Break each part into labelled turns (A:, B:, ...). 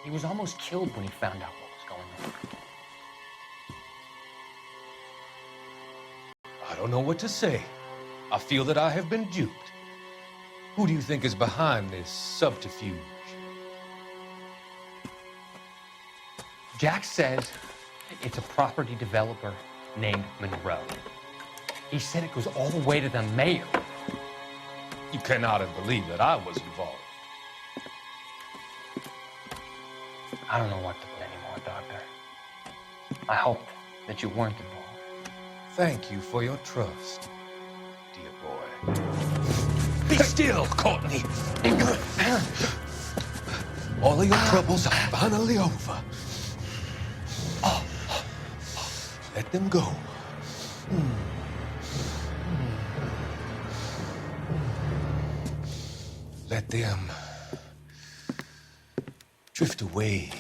A: He was almost killed when he found out what was going on.
B: I don't know what to say. I feel that I have been duped. Who do you think is behind this subterfuge?
A: Jack says it's a property developer named Monroe. He said it goes all the way to the mayor.
B: You cannot have believed that I was involved.
A: I don't know what to do anymore, Doctor. I hoped that you weren't involved.
B: Thank you for your trust, dear boy. Be still, Courtney. All of your troubles are finally over. Let them go. Let them drift away.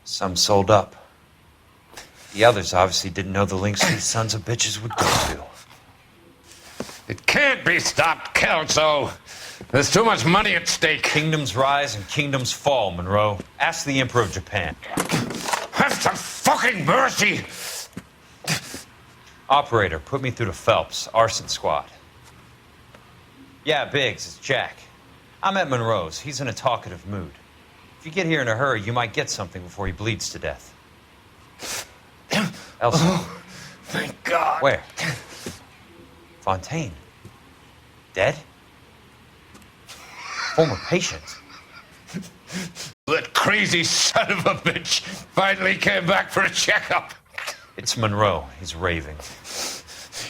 C: Some sold up. The others obviously didn't know the lengths these sons of bitches would go to.
D: It can't be stopped, Kelso. There's too much money at stake.
C: Kingdoms rise and kingdoms fall, Monroe. Ask the Emperor of Japan.
D: Have some fucking mercy!
C: Operator, put me through to Phelps, arson squad. Yeah, Biggs, it's Jack. I'm at Monroe's. He's in a talkative mood. If you get here in a hurry, you might get something before he bleeds to death. Elsa.
D: Oh, thank God.
C: Where? Fontaine. Dead? Former patient.
D: That crazy son of a bitch finally came back for a checkup.
C: It's Monroe. He's raving.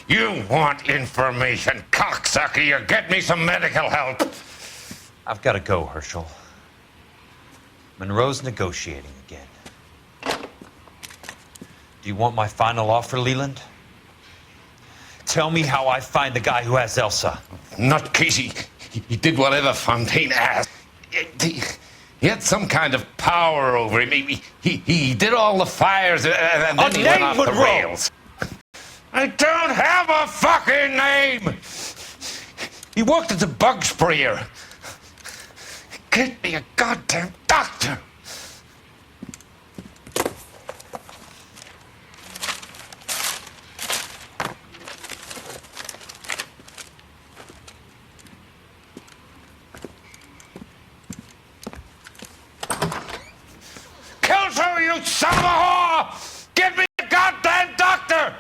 D: You want information, cocksucker. You get me some medical help.
C: I've got to go, Herschel. Monroe's negotiating again. Do you want my final offer, Leland? Tell me how I find the guy who has Elsa.
D: Not Casey. He did whatever Fontaine asked. He had some kind of power over him. He did all the fires and then he went off the rails. I don't have a fucking name! He worked as a bug sprayer. Get me a goddamn doctor! Kelso, you son of a whore! Get me a goddamn doctor!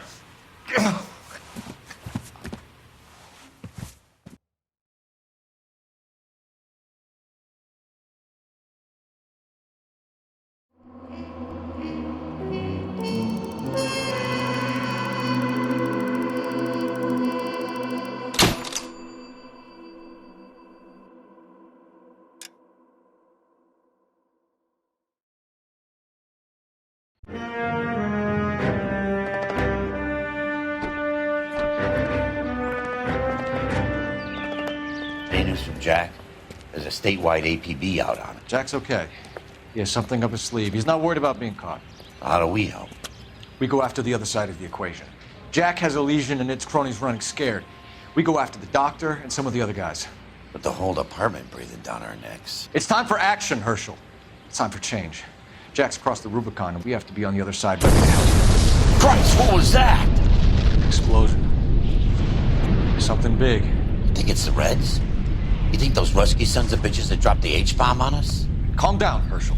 E: News from Jack. There's a statewide APB out on it.
F: Jack's okay. He has something up his sleeve. He's not worried about being caught.
E: How do we help?
F: We go after the other side of the equation. Jack has a legion and its cronies running scared. We go after the doctor and some of the other guys.
E: But the whole department breathing down our necks.
F: It's time for action, Herschel. It's time for change. Jack's crossed the Rubicon and we have to be on the other side ready to help.
E: Christ, what was that?
F: Explosion. Something big.
E: You think it's the Reds? You think those Rusky sons of bitches that dropped the H-bomb on us?
F: Calm down, Herschel.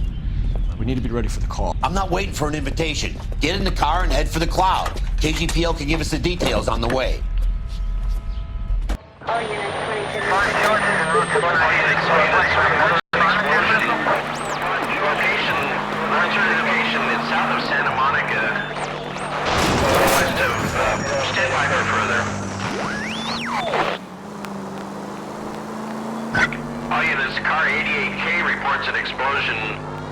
F: We need to be ready for the call.
E: I'm not waiting for an invitation. Get in the car and head for the cloud. KGPL can give us the details on the way.
G: All units 22.
H: Location is south of Santa Monica. West of, stand by for further. All units car 88K reports an explosion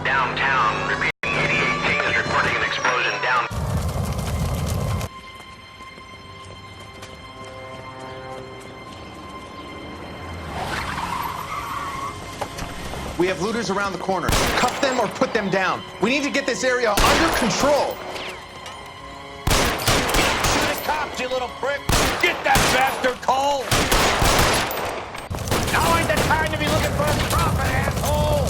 H: downtown. Repeating, 88K is reporting an explosion down.
G: We have looters around the corner. Cuff them or put them down. We need to get this area under control.
E: Shoot at cops, you little prick! Get that bastard, Cole! Now ain't the time to be looking for a profit, asshole!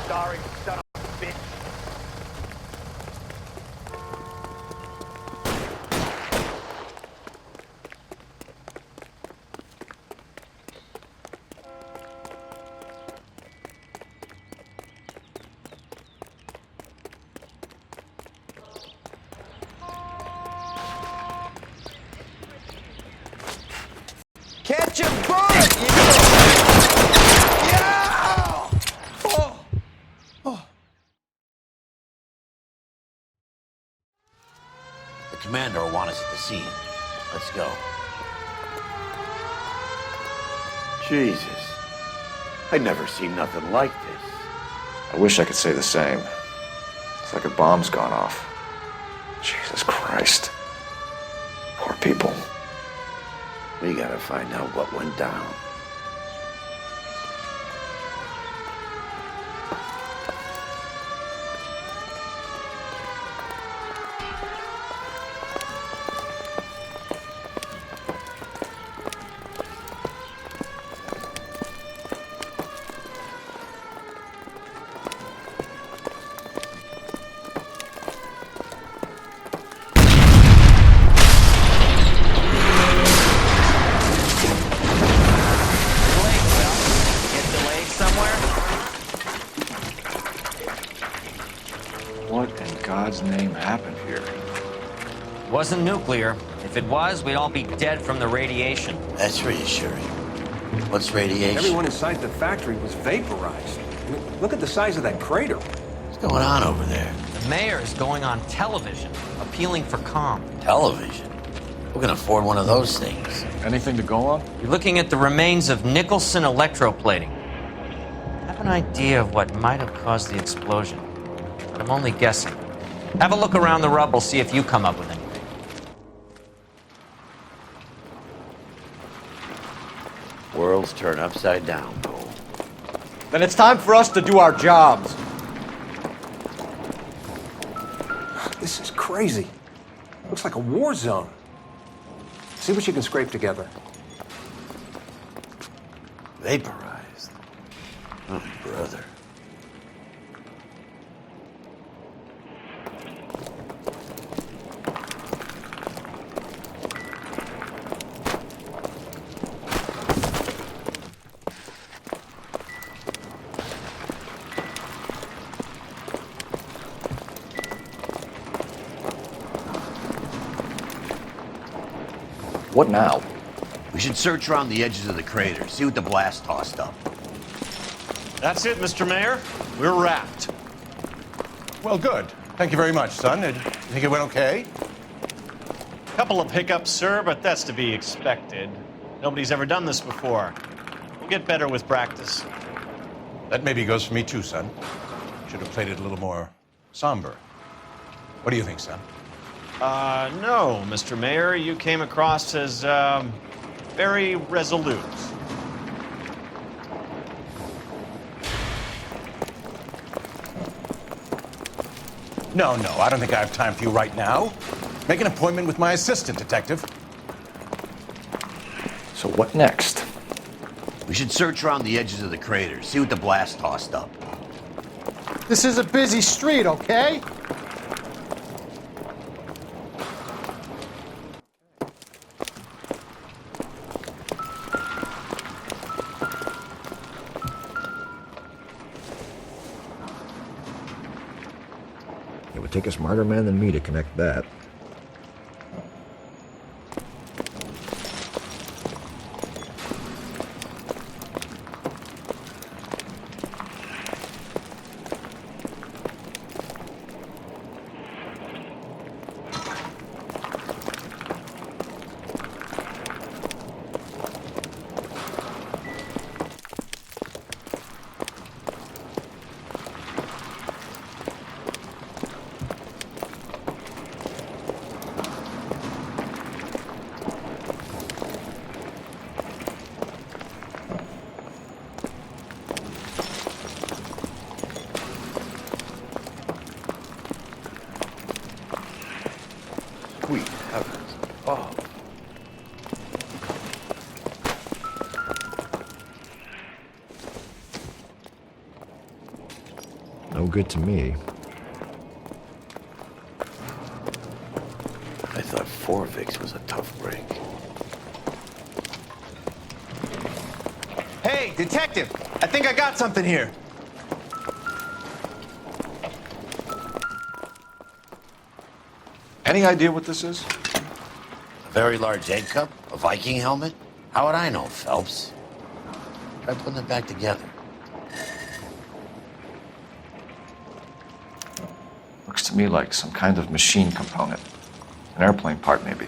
E: Sorry, son of a bitch.
G: Catch a bullet! Yeah! Oh. Oh.
E: The commander will want us at the scene. Let's go. Jesus. I'd never seen nothing like this.
F: I wish I could say the same. It's like a bomb's gone off. Jesus Christ. Poor people.
E: We gotta find out what went down.
F: What in God's name happened here?
I: Wasn't nuclear. If it was, we'd all be dead from the radiation.
E: That's reassuring. What's radiation?
J: Everyone inside the factory was vaporized. I mean, look at the size of that crater.
E: What's going on over there?
I: The mayor is going on television, appealing for calm.
E: Television? Who can afford one of those things?
F: Anything to go on?
I: You're looking at the remains of Nicholson electroplating. I have an idea of what might have caused the explosion, but I'm only guessing. Have a look around the rubble, see if you come up with anything.
E: Worlds turn upside down, Cole.
F: Then it's time for us to do our jobs.
J: This is crazy. Looks like a war zone. See what you can scrape together.
E: Vaporized. Oh, brother.
F: What now?
E: We should search around the edges of the crater, see what the blast tossed up.
K: That's it, Mr. Mayor. We're wrapped.
L: Well, good. Thank you very much, son. You think it went okay?
K: Couple of hiccups, sir, but that's to be expected. Nobody's ever done this before. We'll get better with practice.
L: That maybe goes for me too, son. Should have played it a little more somber. What do you think, son?
K: No, Mr. Mayor. You came across as, very resolute.
L: No, I don't think I have time for you right now. Make an appointment with my assistant, detective.
F: So what next?
E: We should search around the edges of the crater, see what the blast tossed up.
M: This is a busy street, okay?
N: It would take a smarter man than me to connect that. No good to me.
E: I thought Forvix was a tough break.
G: Hey, detective! I think I got something here.
F: Any idea what this is?
E: A very large egg cup? A Viking helmet? How would I know, Phelps? Try putting it back together.
F: Looks to me like some kind of machine component. An airplane part, maybe.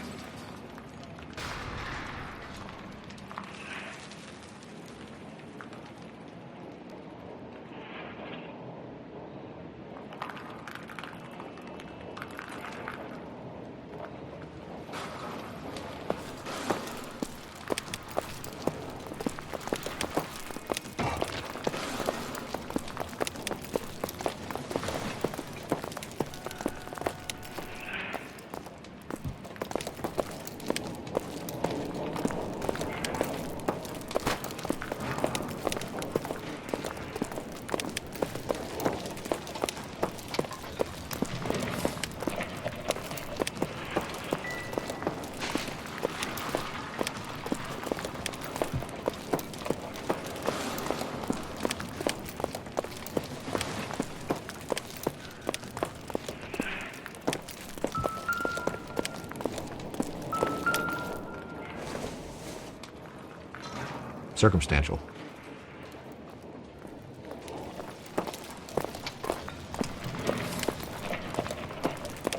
N: Circumstantial.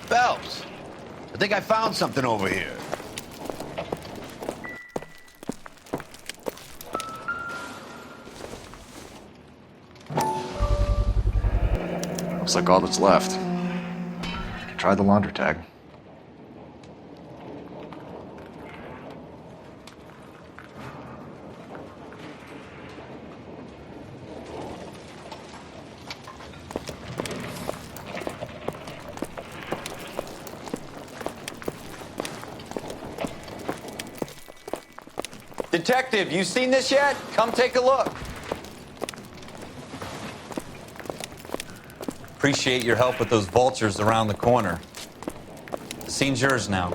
E: Phelps! I think I found something over here.
F: Looks like all that's left. Try the laundry tag.
O: Detective, you seen this yet? Come take a look. Appreciate your help with those vultures around the corner. The scene's yours now.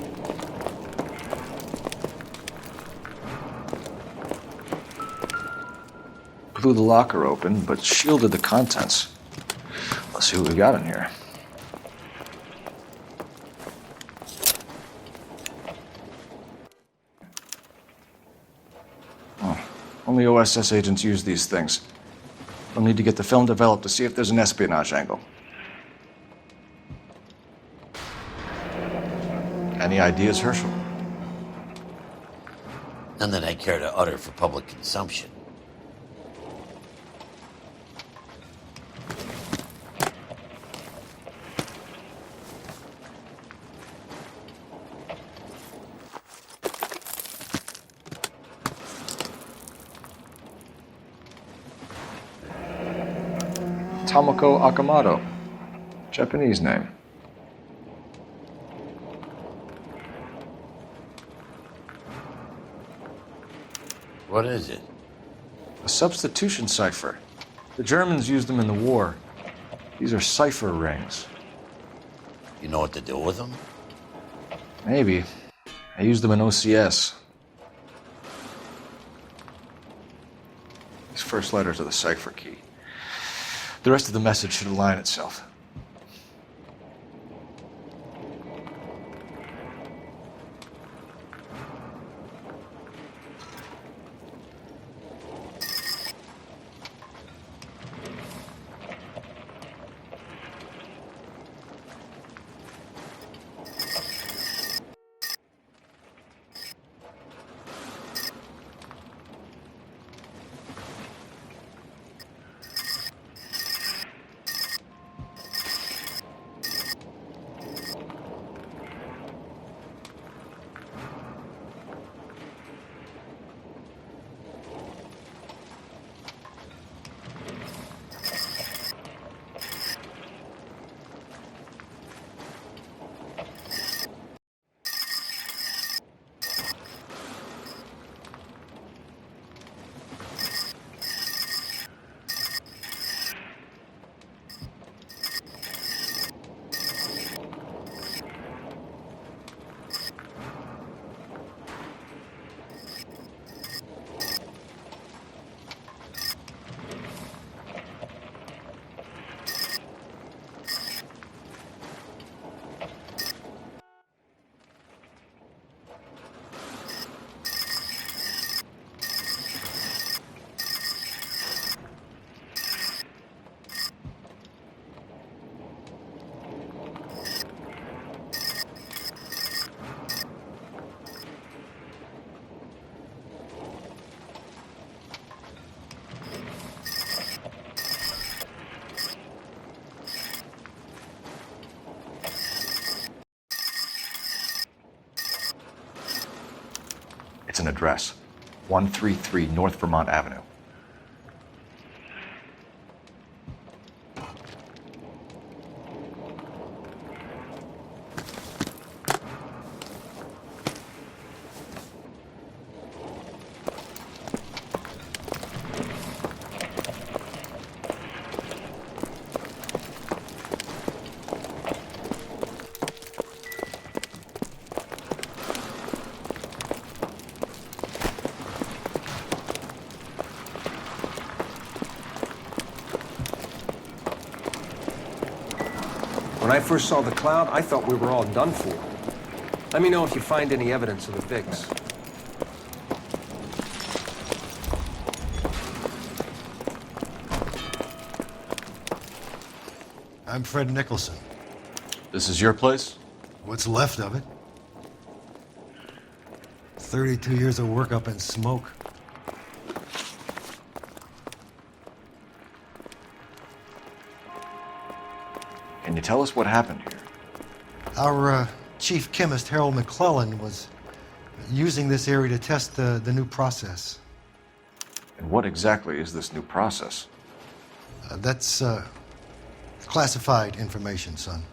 F: Blew the locker open, but shielded the contents. Let's see what we got in here. Only OSS agents use these things. We'll need to get the film developed to see if there's an espionage angle. Any ideas, Herschel?
E: None that I care to utter for public consumption.
F: Tomoko Akamoto. Japanese name.
E: What is it?
F: A substitution cipher. The Germans used them in the war. These are cipher rings.
E: You know what to do with them?
F: Maybe. I used them in OCS. These first letters are the cipher key. The rest of the message should align itself. an address. 133 North Vermont Avenue.
J: When I first saw the cloud, I thought we were all done for. Let me know if you find any evidence of the Bigs.
M: I'm Fred Nicholson.
F: This is your place?
M: What's left of it? 32 years of work up in smoke.
F: Can you tell us what happened here?
M: Our chief chemist, Harold McClellan, was using this area to test the new process.
F: And what exactly is this new process?
M: That's classified information, son.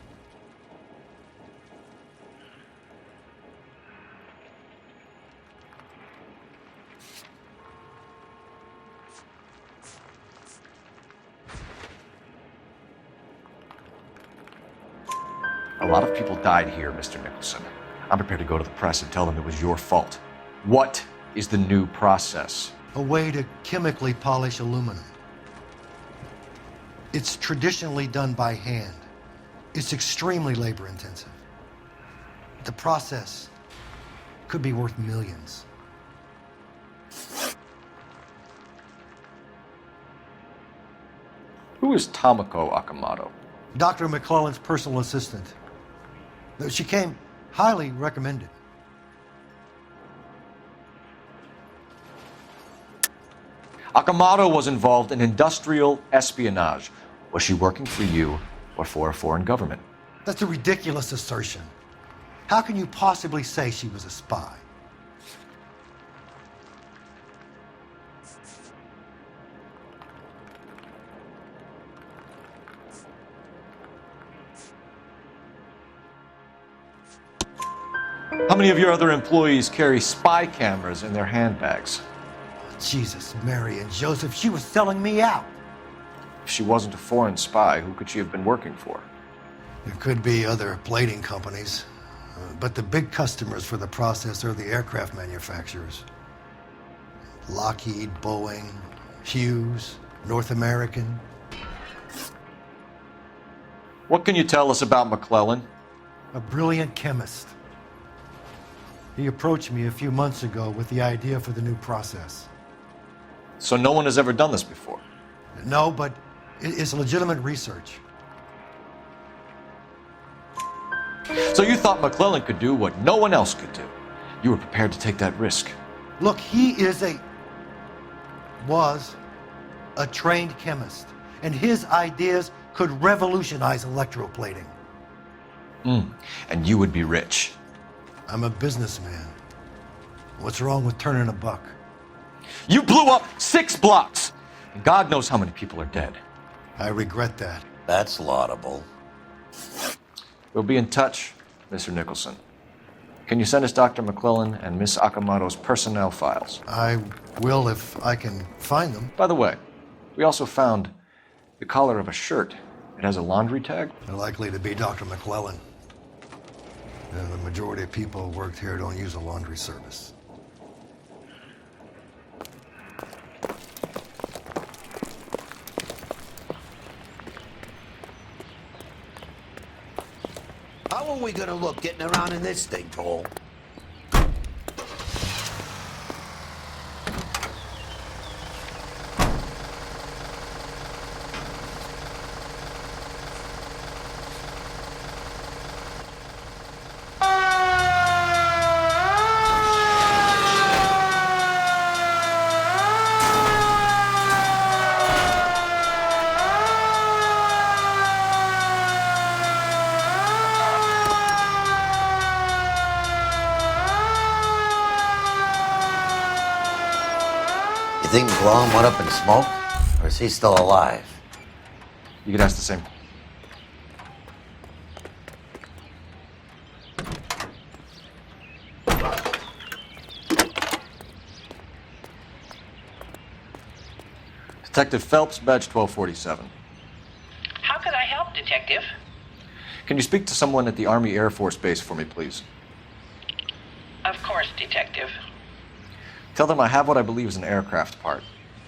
F: A lot of people died here, Mr. Nicholson. I'm prepared to go to the press and tell them it was your fault. What is the new process?
M: A way to chemically polish aluminum. It's traditionally done by hand. It's extremely labor intensive. The process could be worth millions.
F: Who is Tomoko Akamoto?
M: Dr. McClellan's personal assistant. She came highly recommended.
F: Akamoto was involved in industrial espionage. Was she working for you or for a foreign government?
M: That's a ridiculous assertion. How can you possibly say she was a spy?
F: How many of your other employees carry spy cameras in their handbags?
M: Jesus, Mary, and Joseph, she was selling me out.
F: If she wasn't a foreign spy, who could she have been working for?
M: There could be other plating companies, but the big customers for the process are the aircraft manufacturers. Lockheed, Boeing, Hughes, North American.
F: What can you tell us about McClellan?
M: A brilliant chemist. He approached me a few months ago with the idea for the new process.
F: So no one has ever done this before?
M: No, but it's legitimate research.
F: So you thought McClellan could do what no one else could do? You were prepared to take that risk?
M: Look, he was a trained chemist, and his ideas could revolutionize electroplating.
F: And you would be rich?
M: I'm a businessman. What's wrong with turning a buck?
F: You blew up 6 blocks! And God knows how many people are dead.
M: I regret that.
E: That's laudable.
F: We'll be in touch, Mr. Nicholson. Can you send us Dr. McClellan and Miss Akamoto's personnel files?
M: I will if I can find them.
F: By the way, we also found the collar of a shirt. It has a laundry tag.
M: They're likely to be Dr. McClellan. The majority of people who worked here don't use a laundry service.
E: How are we gonna look getting around in this thing, Toll? think Blum went up in smoke? Or is he still alive?
F: You could ask the same.
P: Detective Phelps, badge 1247.
Q: How could I help, Detective?
P: Can you speak to someone at the Army Air Force Base for me, please?
Q: Of course, Detective.
P: Tell them I have what I believe is an aircraft part.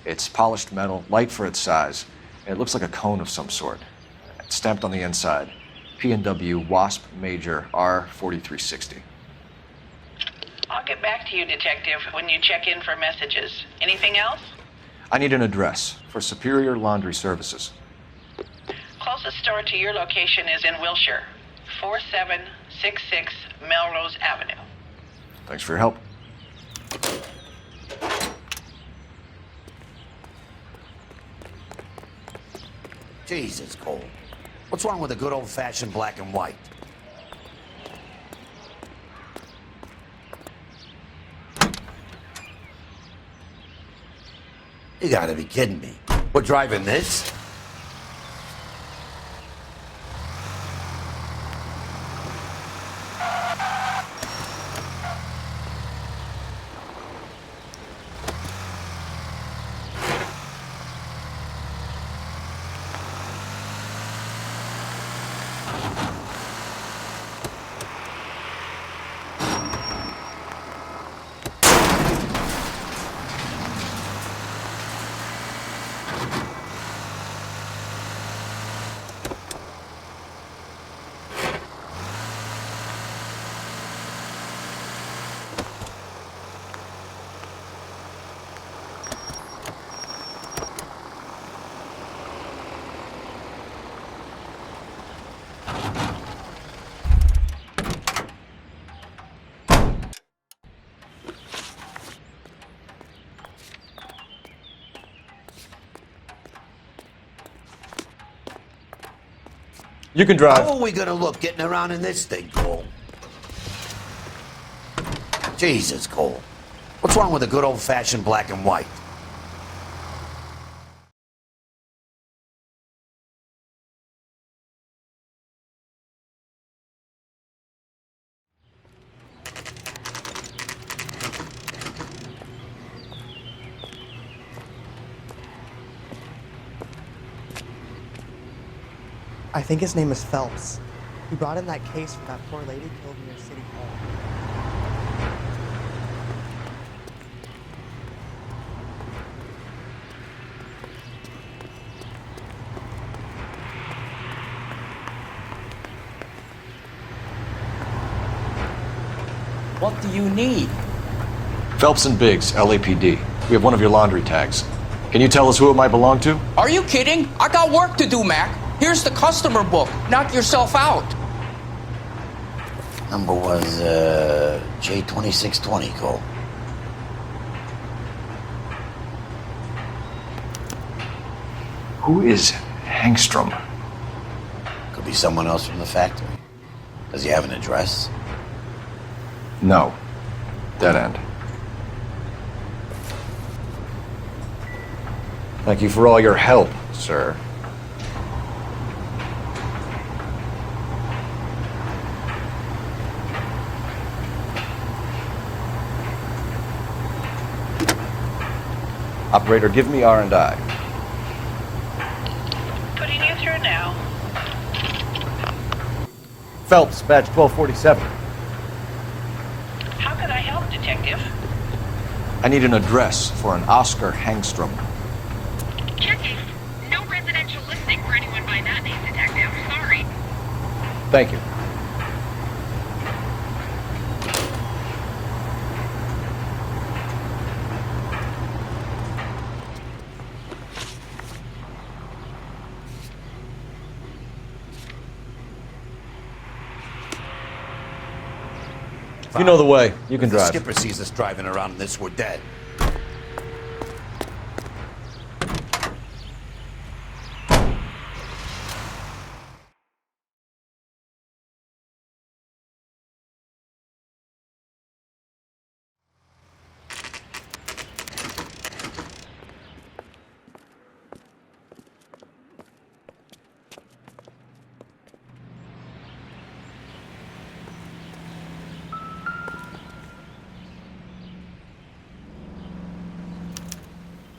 P: It's polished metal, light for its size, and it looks like a cone of some sort. It's stamped on the inside. P&W Wasp Major R4360.
Q: I'll get back to you, Detective, when you check in for messages. Anything else?
P: I need an address for Superior Laundry Services.
Q: Closest store to your location is in Wilshire, 4766 Melrose Avenue.
P: Thanks for your help.
E: Jesus, Cole. What's wrong with a good old-fashioned black and white? You gotta be kidding me. We're driving this?
P: You can drive.
E: How are we gonna look getting around in this thing, Cole? Jesus, Cole. What's wrong with a good old-fashioned black and white?
R: I think his name is Phelps. He brought in that case for that poor lady killed near City Hall.
S: What do you need?
P: Phelps and Biggs, LAPD. We have one of your laundry tags. Can you tell us who it might belong to?
S: Are you kidding? I got work to do, Mac. Here's the customer book. Knock yourself out.
E: Number was, J2620, Cole.
F: Who is Hangstrom?
E: Could be someone else from the factory. Does he have an address?
F: No. Dead end.
P: Thank you for all your help, sir. Operator, give me R&I.
Q: Putting you through now.
P: Phelps, badge 1247.
Q: How could I help, Detective?
P: I need an address for an Oscar Hangstrom.
Q: Checking. No residential listing for anyone by that name, Detective. Sorry.
P: Thank you. If you know the way, you can
E: If the
P: drive.
E: skipper sees us driving around in this, we're dead.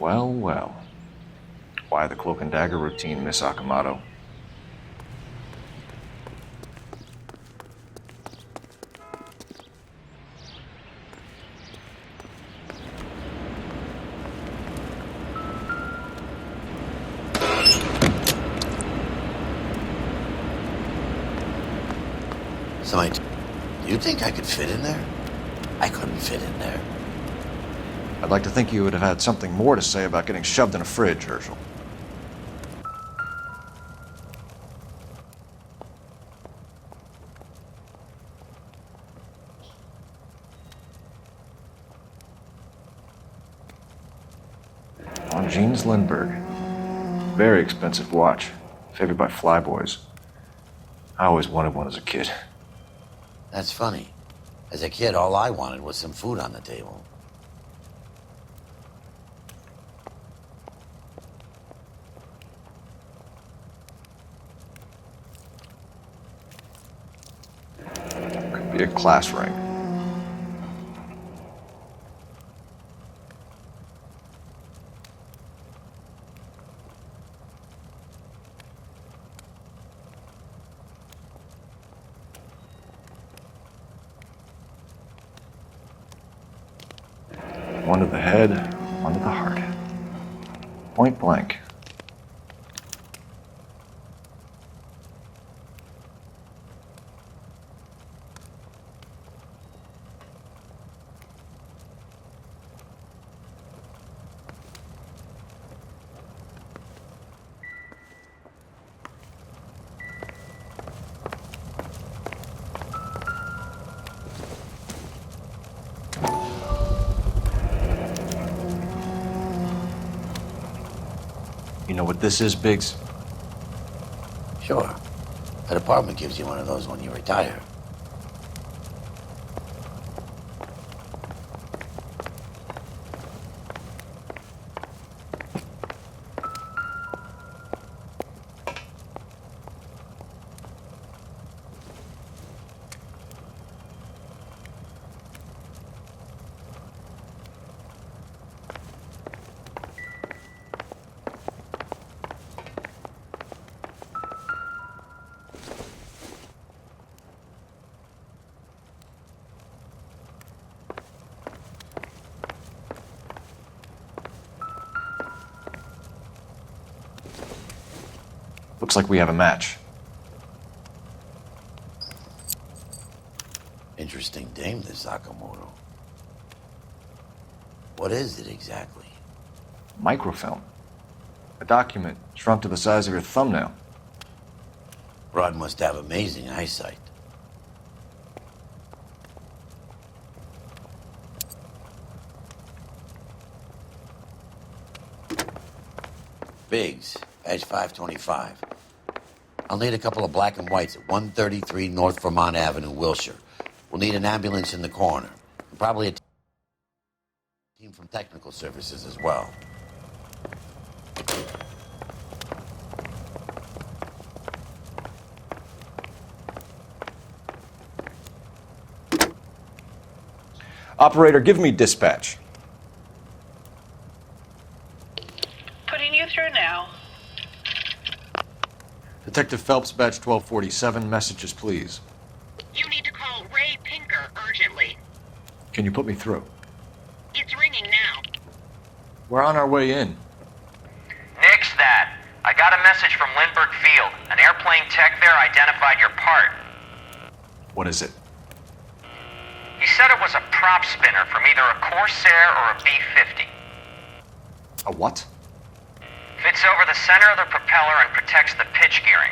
P: Well, well. Why the cloak and dagger routine, Miss Akamoto?
E: Somebody, do you think I could fit in there? I couldn't fit in there.
P: I'd like to think you would have had something more to say about getting shoved in a fridge, Herschel. On Jeans Lindbergh. Very expensive watch. Favored by flyboys. I always wanted one as a kid.
E: That's funny. As a kid, all I wanted was some food on the table.
P: Could be a class ring. One to the head, one to the heart. Point blank. You know what this is, Biggs?
E: Sure. That apartment gives you one of those when you retire. Looks like we have a match. Interesting dame, this Sakamoto. What is it exactly?
P: Microfilm. A document shrunk to the size of your thumbnail.
E: Rod must have amazing eyesight. Biggs, badge 525. I'll need a couple of black and whites at 133 North Vermont Avenue, Wilshire. We'll need an ambulance in the corner. And probably a team from technical services as well.
P: Operator, give me dispatch.
Q: Putting you through now.
P: Detective Phelps, badge 1247, messages, please.
T: You need to call Ray Pinker urgently.
P: Can you put me through?
T: It's ringing now.
P: We're on our way in.
I: Nix that. I got a message from Lindbergh Field. An airplane tech there identified your part.
P: What is it?
I: He said it was a prop spinner from either a Corsair or a B-50.
P: A what?
I: Fits over the center of the propeller and protects the pitch gearing.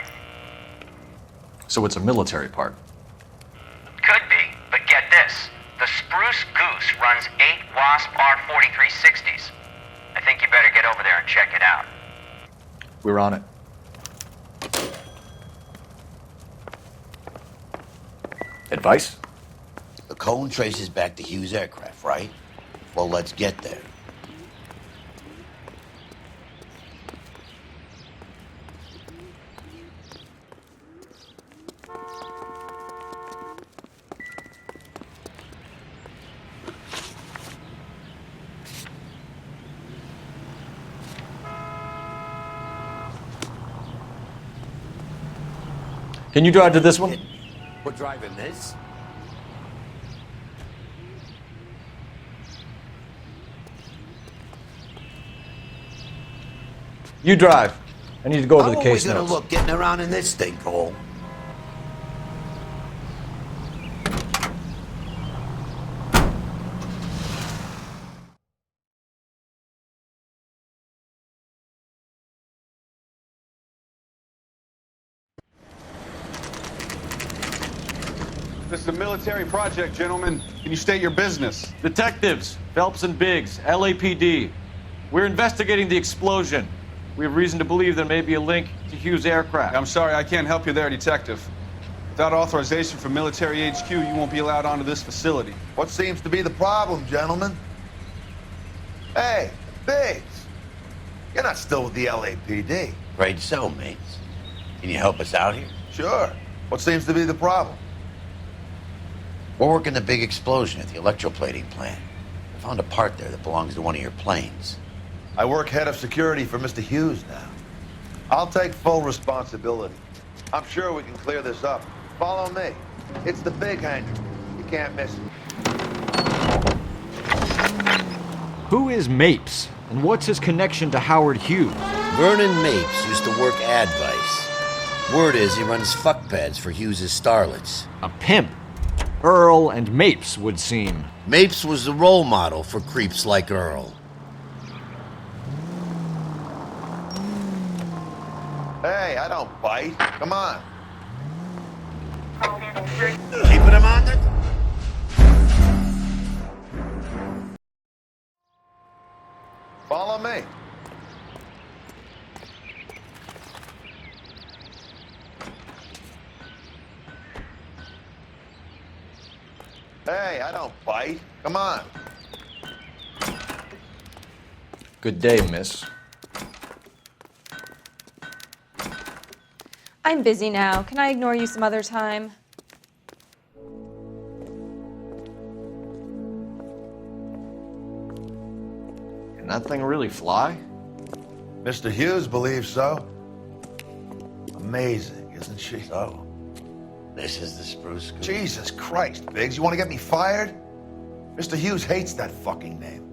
P: So it's a military part.
I: Could be, but get this. The Spruce Goose runs 8 Wasp R-4360s. I think you better get over there and check it out.
P: We're on it. Advice?
E: The cone traces back to Hughes Aircraft, right? Well, let's get there.
P: Can you drive to this one?
E: We're driving this?
P: You drive. I need to go over the
E: How
P: case
E: are we
P: notes.
E: gonna look getting around in this thing, Cole?
U: This is a military project, gentlemen. Can you state your business?
P: Detectives, Phelps and Biggs, LAPD. We're investigating the explosion. We have reason to believe there may be a link to Hughes' aircraft.
U: I'm sorry, I can't help you there, Detective. Without authorization from military HQ, you won't be allowed onto this facility.
V: What seems to be the problem, gentlemen? Hey, Biggs, you're not still with the LAPD.
E: Afraid so, mates. Can you help us out here?
V: Sure. What seems to be the problem?
E: We're working the big explosion at the electroplating plant. I found a part there that belongs to one of your planes.
V: I work head of security for Mr. Hughes now. I'll take full responsibility. I'm sure we can clear this up. Follow me. It's the big hangar. You can't miss it.
P: Who is Mapes, and what's his connection to Howard Hughes?
E: Vernon Mapes used to work Advice. Word is he runs fuck pads for Hughes' starlets.
P: A pimp. Earl and Mapes would seem.
E: Mapes was the role model for creeps like Earl.
V: Hey, I don't bite. Come on.
E: Keeping him on the...
V: Follow me. Hey, I don't bite. Come on.
P: Good day, miss.
W: I'm busy now. Can I ignore you some other time?
P: Can that thing really fly?
V: Mr. Hughes believes so. Amazing, isn't she?
E: So, this is the spruce scoop.
V: Jesus Christ, Biggs, you want to get me fired? Mr. Hughes hates that fucking name.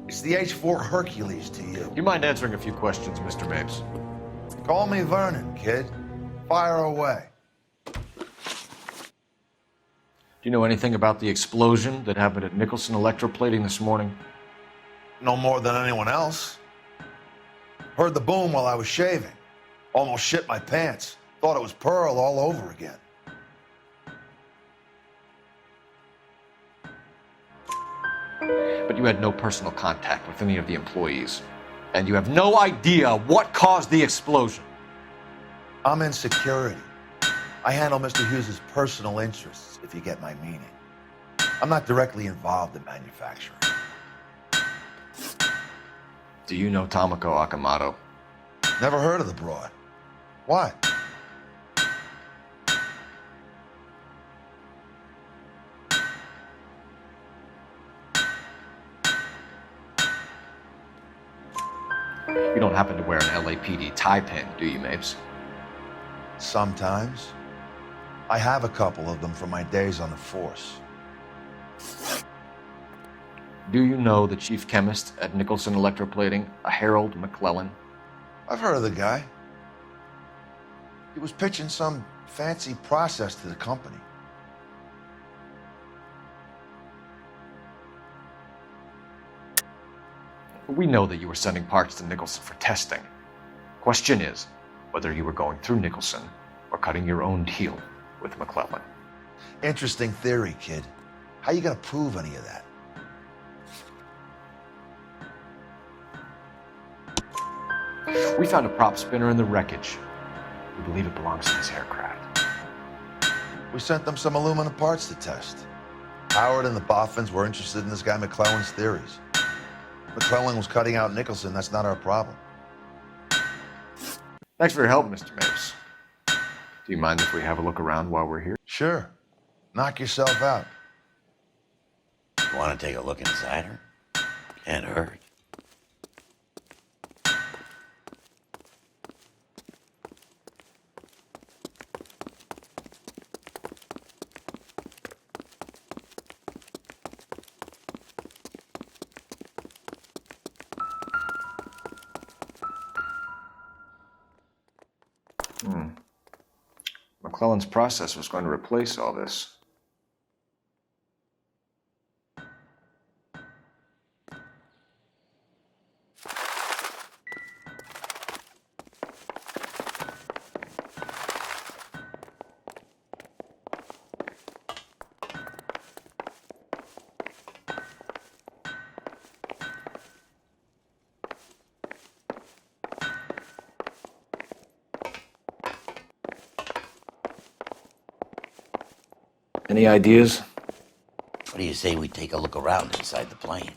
V: It's the H-4 Hercules to you.
P: You mind answering a few questions, Mr. Mapes?
V: Call me Vernon, kid. Fire away.
P: Do you know anything about the explosion that happened at Nicholson Electroplating this morning?
V: No more than anyone else. Heard the boom while I was shaving. Almost shit my pants. Thought it was Pearl all over again.
P: But you had no personal contact with any of the employees. And you have no idea what caused the explosion.
V: I'm in security. I handle Mr. Hughes' personal interests, if you get my meaning. I'm not directly involved in manufacturing.
P: Do you know Tomoko Akamoto?
V: Never heard of the broad. Why?
P: You don't happen to wear an LAPD tie pin, do you, Mapes?
V: Sometimes. I have a couple of them from my days on the force.
P: Do you know the chief chemist at Nicholson Electroplating, a Harold McClellan?
V: I've heard of the guy. He was pitching some fancy process to the company.
P: We know that you were sending parts to Nicholson for testing. Question is whether you were going through Nicholson or cutting your own deal with McClellan.
V: Interesting theory, kid. How you gonna prove any of that?
P: We found a prop spinner in the wreckage. We believe it belongs to this aircraft.
V: We sent them some aluminum parts to test. Howard and the Boffins were interested in this guy McClellan's theories. McClellan was cutting out Nicholson. That's not our problem.
P: Thanks for your help, Mr. Mapes. Do you mind if we have a look around while we're here?
V: Sure. Knock yourself out.
E: You want to take a look inside her? Can't hurt.
P: McClellan's process was going to replace all this. Any ideas?
E: What do you say we take a look around inside the plane?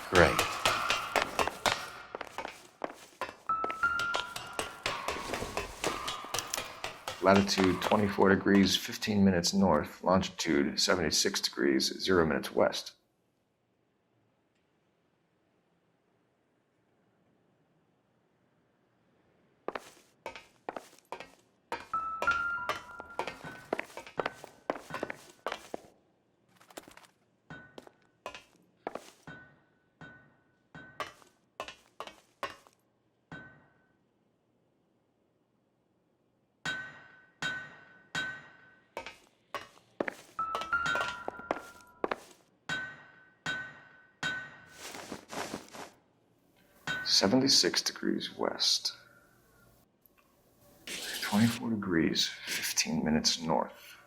E: Great.
P: Latitude 24 degrees, 15 minutes north. Longitude 76 degrees, 0 minutes west. $76 degrees west. 24 degrees, 15 minutes north.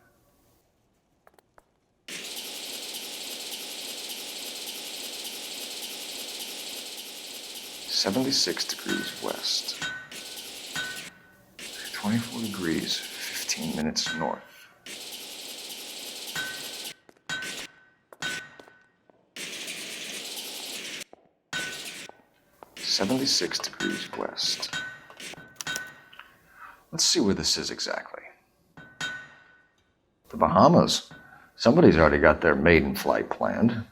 P: $76 degrees west. 24 degrees, 15 minutes north. $76 degrees west. Let's see where this is exactly. The Bahamas. Somebody's already got their maiden flight planned.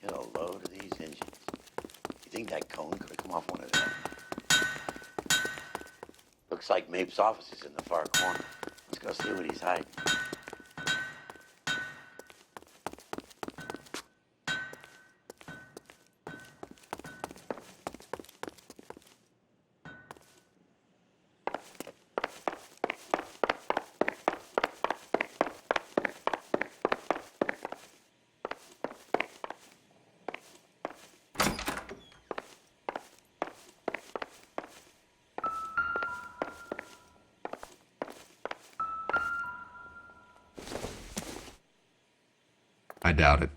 E: Get a load of these engines. You think that cone could have come off one of them? Looks like Mape's office is in the far corner. Let's go see what he's hiding.
D: I doubt it.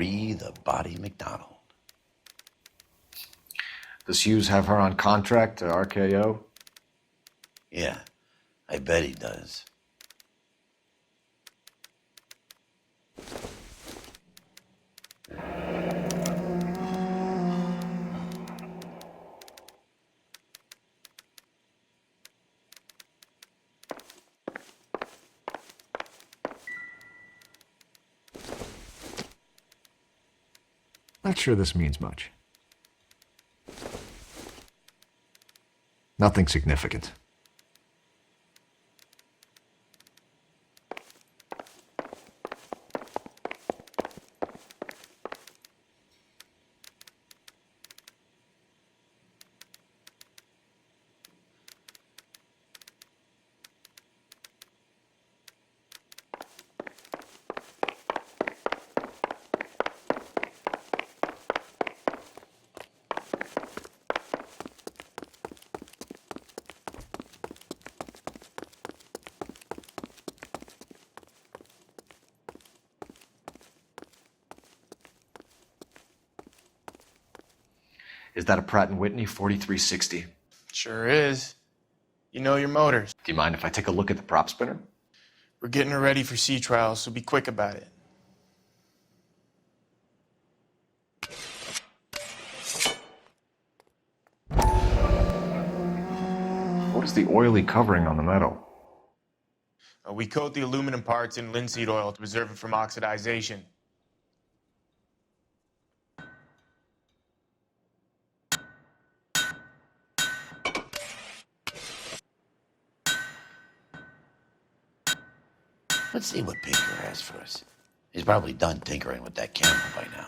E: Marie the Body McDonald.
P: Does Hughes have her on contract to RKO?
E: Yeah, I bet he does.
N: Not sure this means much. Nothing significant.
P: Is that a Pratt & Whitney 4360?
A: Sure is. You know your motors.
P: Do you mind if I take a look at the prop spinner?
A: We're getting her ready for sea trials, so be quick about it.
P: What is the oily covering on the metal?
A: We coat the aluminum parts in linseed oil to preserve it from oxidization.
E: Let's see what Pinker has for us. He's probably done tinkering with that camera by now.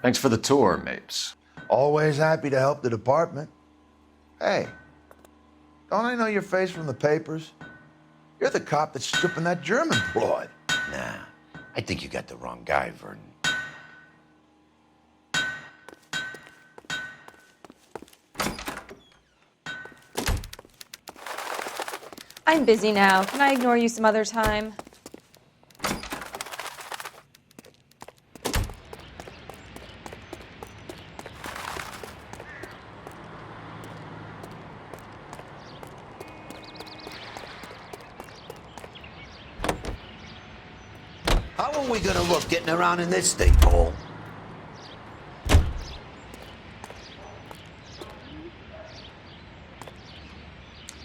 P: Thanks for the tour, Mapes.
V: Always happy to help the department. Hey, don't I know your face from the papers? You're the cop that's stripping that German broad.
E: Nah, I think you got the wrong guy, Vernon.
W: I'm busy now. Can I ignore you some other time?
E: How are we gonna look getting around in this thing, Cole?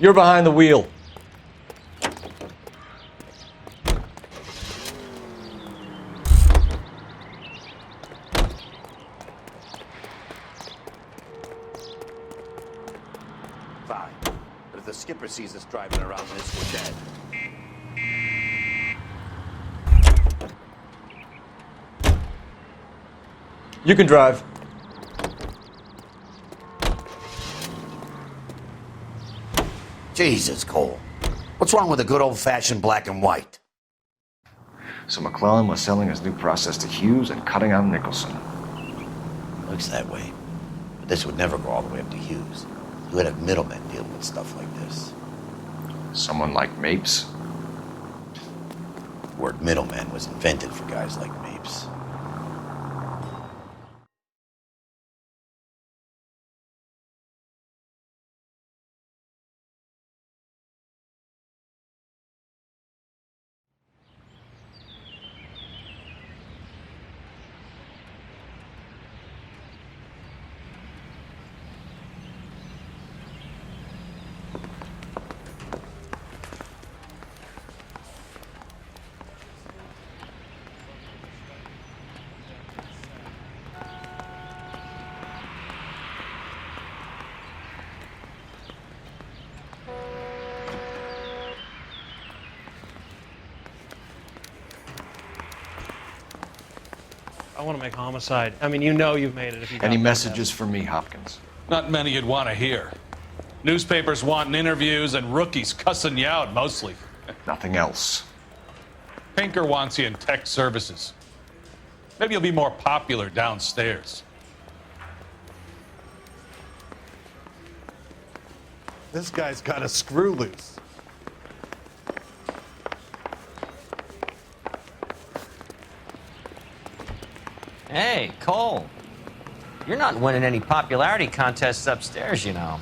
P: You're behind the wheel.
E: Fine. But if the skipper sees us driving around this, we're dead.
P: You can drive.
E: Jesus, Cole. What's wrong with a good old-fashioned black and white?
P: So McClellan was selling his new process to Hughes and cutting out Nicholson.
E: Looks that way. But this would never go all the way up to Hughes. You would have middlemen dealing with stuff like this.
P: Someone like Mapes?
E: The word middleman was invented for guys like Mapes.
B: want to make homicide. I mean, you know you've made it if you got
P: Any
B: that
P: messages for me, Hopkins?
C: Not many you'd want to hear. Newspapers wanting interviews and rookies cussing you out, mostly.
P: Nothing else.
C: Pinker wants you in tech services. Maybe you'll be more popular downstairs.
K: This guy's got a screw loose.
I: Hey, Cole. You're not winning any popularity contests upstairs, you know.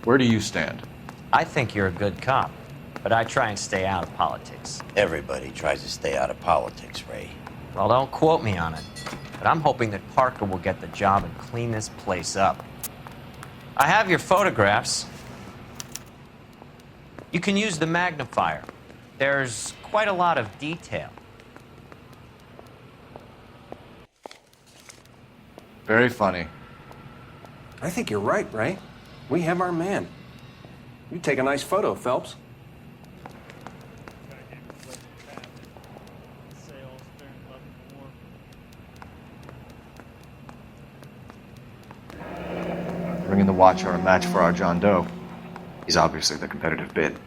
P: Where do you stand?
I: I think you're a good cop, but I try and stay out of politics.
E: Everybody tries to stay out of politics, Ray.
I: Well, don't quote me on it, but I'm hoping that Parker will get the job and clean this place up. I have your photographs. You can use the magnifier. There's quite a lot of detail.
P: Very funny.
J: I think you're right, Ray. We have our man. You take a nice photo, Phelps.
P: Bringing the watch are a match for our John Doe. He's obviously the competitive bid.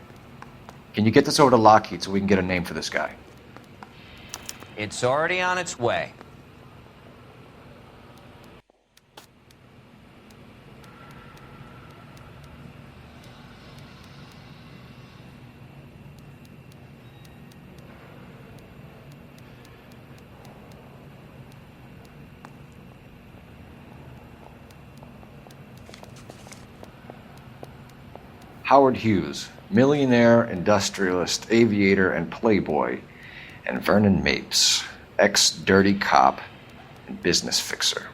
P: Can you get this over to Lockheed so we can get a name for this guy?
I: It's already on its way.
P: Howard Hughes, millionaire, industrialist, aviator, and playboy, and Vernon Mapes, ex-dirty cop and business fixer.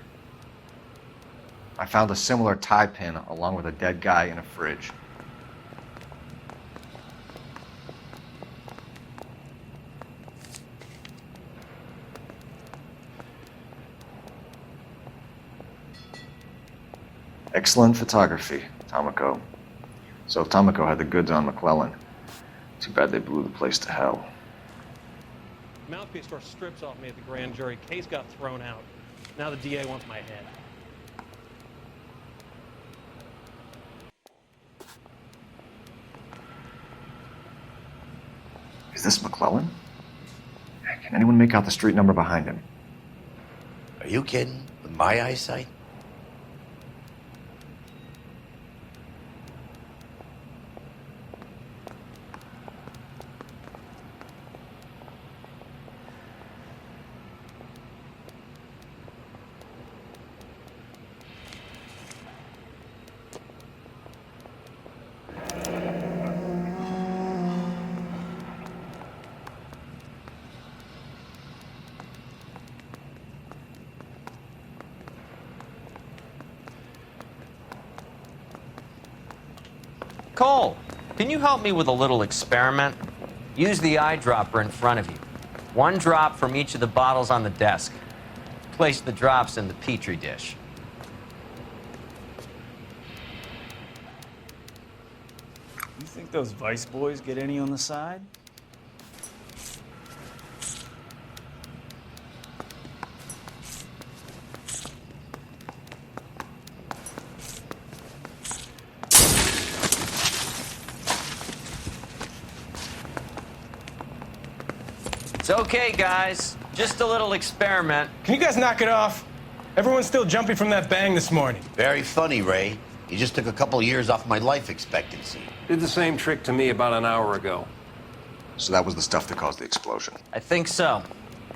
P: I found a similar tie pin along with a dead guy in a fridge. Excellent photography, Tomoko. So if Tomoko had the goods on McClellan, too bad they blew the place to hell.
B: Mouthpiece tore strips off me at the grand jury. Case got thrown out. Now the DA wants my head.
P: Is this McClellan? Can anyone make out the street number behind him?
E: Are you kidding? With my eyesight?
I: Cole, can you help me with a little experiment? Use the eyedropper in front of you. One drop from each of the bottles on the desk. Place the drops in the Petri dish.
H: You think those Vice boys get any on the side?
I: It's okay, guys. Just a little experiment.
X: Can you guys knock it off? Everyone's still jumpy from that bang this morning.
E: Very funny, Ray. You just took a couple years off my life expectancy.
J: Did the same trick to me about an hour ago.
P: So that was the stuff that caused the explosion.
I: I think so.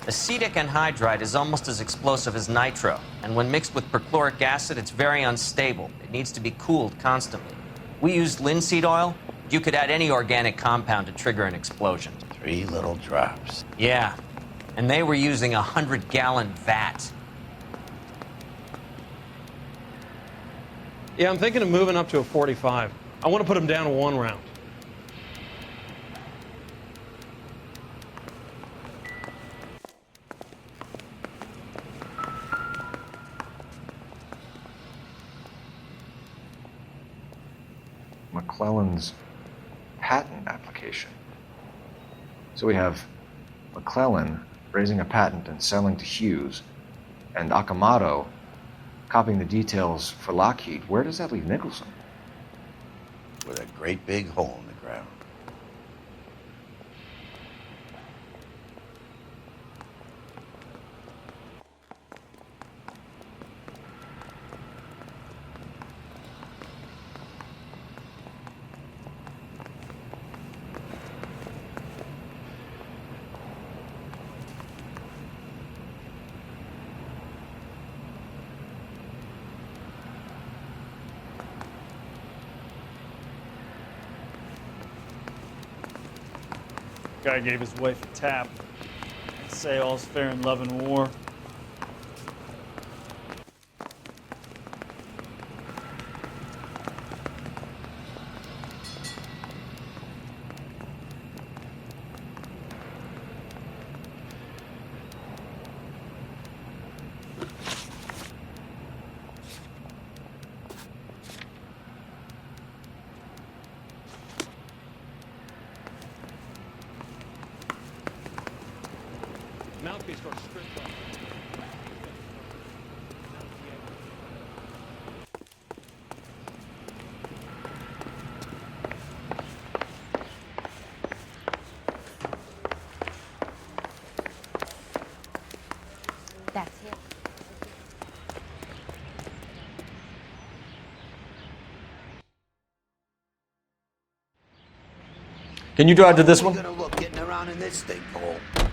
I: Acetic anhydride is almost as explosive as nitro, and when mixed with perchloric acid, it's very unstable. It needs to be cooled constantly. We used linseed oil. You could add any organic compound to trigger an explosion.
E: 3 little drops.
I: Yeah, and they were using a 100-gallon vat.
B: Yeah, I'm thinking of moving up to a 45. I want to put him down 1 round.
P: McClellan's patent application. So we have McClellan raising a patent and selling to Hughes, and Akamoto copying the details for Lockheed, where does that leave Nicholson?
E: With a great big hole in the ground.
H: Guy gave his wife a tap. I'd say all's fair in love and war.
B: Mouthpiece door stripped off.
W: That's it.
P: Can you drive to this one?
E: We're gonna look getting around in this thing, Cole.